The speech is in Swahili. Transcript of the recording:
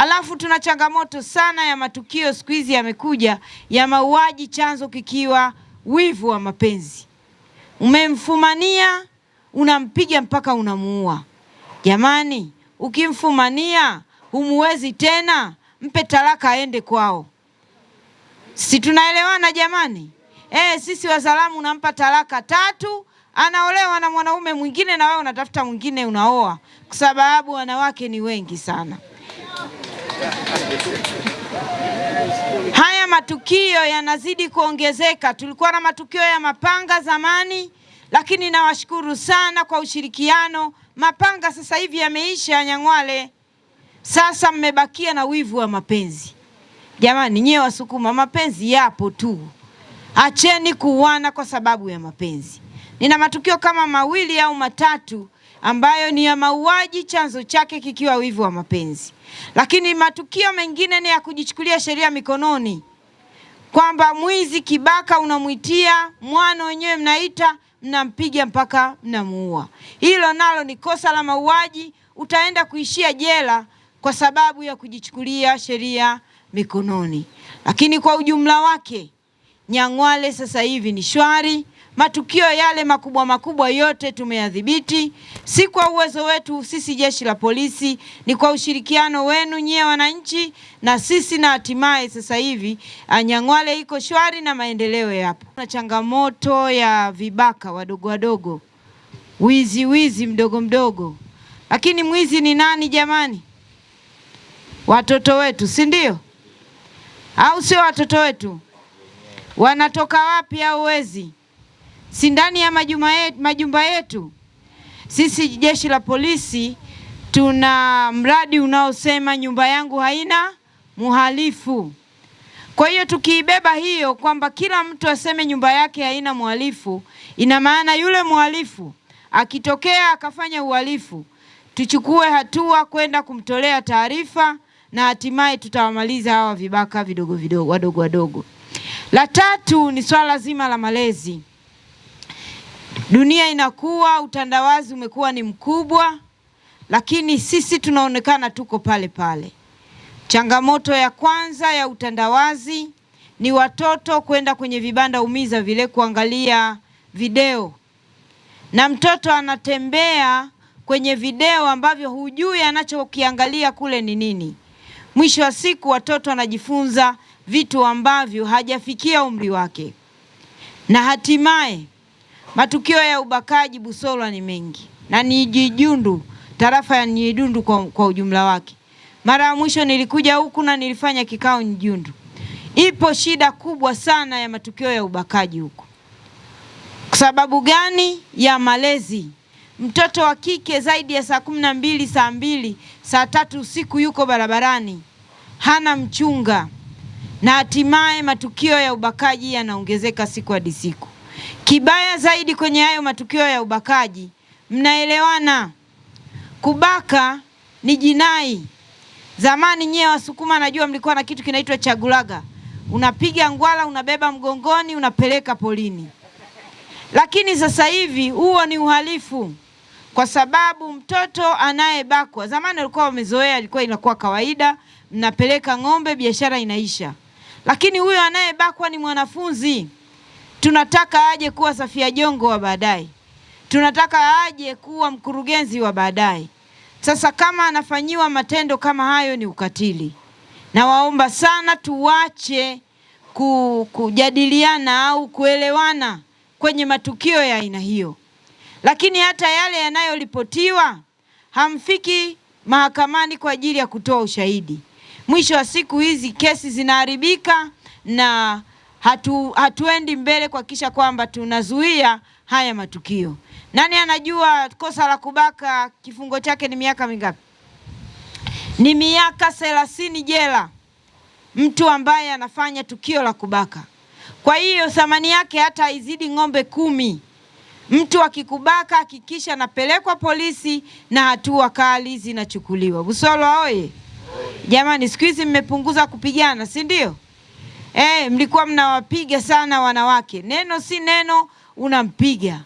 Alafu tuna changamoto sana ya matukio siku hizi yamekuja ya mauaji, chanzo kikiwa wivu wa mapenzi. Umemfumania, unampiga mpaka unamuua. Jamani, ukimfumania humuwezi tena, mpe talaka aende kwao. Si tunaelewana jamani? Sisi Wazalamu unampa talaka 3, anaolewa na mwanaume mwingine na wewe unatafuta mwingine unaoa, kwa sababu wanawake ni wengi sana. Haya matukio yanazidi kuongezeka. Tulikuwa na matukio ya mapanga zamani, lakini nawashukuru sana kwa ushirikiano. Mapanga sasa hivi yameisha Nyang'hwale. Sasa mmebakia na wivu wa mapenzi. Jamani, nyewe Wasukuma, mapenzi yapo tu. Acheni kuuana kwa sababu ya mapenzi. Nina matukio kama 2 au 3 ambayo ni ya mauaji, chanzo chake kikiwa wivu wa mapenzi. Lakini matukio mengine ni ya kujichukulia sheria mikononi, kwamba mwizi kibaka unamuitia mwana, wenyewe mnaita, mnampiga mpaka mnamuua. Hilo nalo ni kosa la mauaji, utaenda kuishia jela kwa sababu ya kujichukulia sheria mikononi. Lakini kwa ujumla wake Nyang'hwale sasa hivi ni shwari. Matukio yale makubwa yote tumeyadhibiti, si kwa uwezo wetu sisi jeshi la polisi, ni kwa ushirikiano wenu nyie wananchi na sisi, na hatimaye sasa hivi Nyang'hwale iko shwari na maendeleo yapo. Na changamoto ya vibaka wadogo, wizi mdogo. Lakini mwizi ni nani jamani? Watoto wetu, si ndio? Au sio watoto wetu? Wanatoka wapi hao wezi? Si ndani ya majumba yetu. Sisi jeshi la polisi tuna mradi unaosema nyumba yangu haina muhalifu. Kwa hiyo tukiibeba hiyo kwamba kila mtu aseme nyumba yake haina muhalifu, ina maana yule muhalifu akitokea akafanya uhalifu, tuchukue hatua kwenda kumtolea taarifa, na hatimaye tutawamaliza hawa vibaka wadogo. La 3 ni swala zima la malezi. Dunia inakuwa, utandawazi umekuwa ni mkubwa, lakini sisi tunaonekana tuko pale pale. Changamoto ya kwanza ya utandawazi ni watoto kwenda kwenye vibanda umiza vile kuangalia video, na mtoto anatembea kwenye video ambavyo hujui anachokiangalia kule ni nini. Mwisho wa siku watoto wanajifunza vitu ambavyo hajafikia umri wake, na hatimaye matukio ya ubakaji Busolwa ni mengi, na Nyidundu, tarafa ya Nyidundu kwa ujumla wake. Mara ya mwisho nilikuja huku na nilifanya kikao Nyidundu. Ipo shida kubwa sana ya matukio ya ubakaji huku. Kwa sababu gani? Ya malezi. Mtoto wa kike zaidi ya saa 12, saa 2, saa 3 usiku yuko barabarani, hana mchunga, na hatimaye matukio ya ubakaji yanaongezeka siku hadi siku. Kibaya zaidi kwenye hayo matukio ya ubakaji, mnaelewana, kubaka ni jinai. Zamani nyewe Wasukuma najua mlikuwa na kitu kinaitwa chagulaga. Unapiga ngwala, unabeba mgongoni, unapeleka polini. Lakini sasa hivi huo ni uhalifu, kwa sababu mtoto anayebakwa, zamani walikuwa wamezoea, ilikuwa inakuwa kawaida, mnapeleka ng'ombe, biashara inaisha. Lakini huyo anayebakwa ni mwanafunzi. Tunataka aje kuwa Safia Jongo wa baadaye. Tunataka aje kuwa mkurugenzi wa baadaye. Sasa kama anafanyiwa matendo kama hayo ni ukatili. Na waomba sana tuwache kujadiliana au kuelewana kwenye matukio ya aina hiyo. Lakini hata yale yanayoripotiwa hamfiki mahakamani kwa ajili ya kutoa ushahidi. Mwisho wa siku hizi kesi zinaharibika na hatuendi mbele kuhakikisha kwamba tunazuia haya matukio. Nani anajua kosa la kubaka kifungo chake ni miaka mingapi? Ni miaka 30 jela mtu ambaye anafanya tukio la kubaka. Kwa hiyo thamani yake hata haizidi ng'ombe 10. Mtu akikubaka hakikisha anapelekwa polisi na hatua kali zinachukuliwa. Busolwa oye! Jamani, siku hizi mmepunguza kupigana, si ndio? Mlikuwa mnawapiga sana wanawake. Neno si neno unampiga.